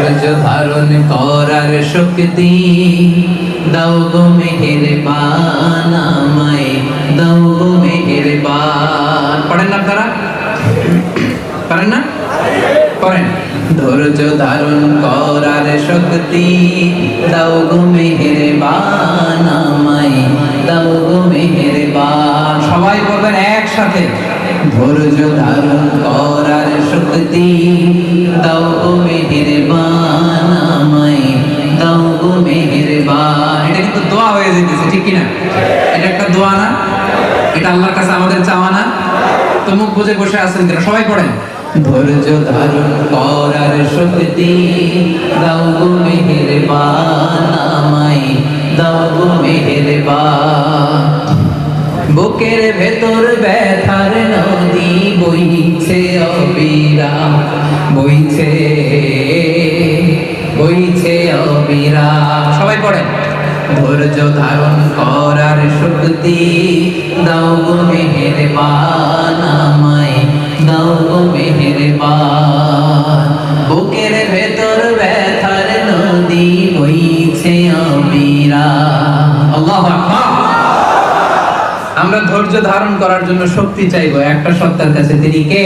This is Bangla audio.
ধৈর্য ধারণ করার শক্তি দাও গো মেহেরবান, আমায় দাও গো মেহেরবান। পড়েন না আপনারা? পারেন না? পড়েন। ধৈর্য ধারণ করার শক্তি দাও গো মেহেরবান, আমায় দাও গো মেহেরবান। সবাই বলবেন একসাথে, ধৈর্য ধারণ করার শক্তি দাও গো মেহেরবান, আমায় দাও গো মেহেরবান। এটা কিন্তু দোয়া হয়ে যেতেছে, ঠিক কিনা? এটা একটা দোয়া না? এটা আল্লাহর কাছে আমাদের চাওয়া না? তো মুখ বুজে বসে আছেন কিনা? সবাই পড়েন। ধৈর্য ধারণ করার শক্তি দাও গো মেহেরবান, আমায় দাও গো মেহেরবান। বুকের ভেতর ব্যথার নদী বইছে অবিরাম, বইছে বইছে অবিরাম। সবাই পড়েন। ধৈর্য ধারণ করার শক্তি দাও গো মেহেরবান, আমায় দাও গো মেহেরবান। বুকের ভেতর ব্যথার নদী বইছে অবিরাম। আল্লাহু আকবার। আমরা ধৈর্য ধারণ করার জন্য শক্তি চাইবো একটা সত্তার কাছে, তিনি কে?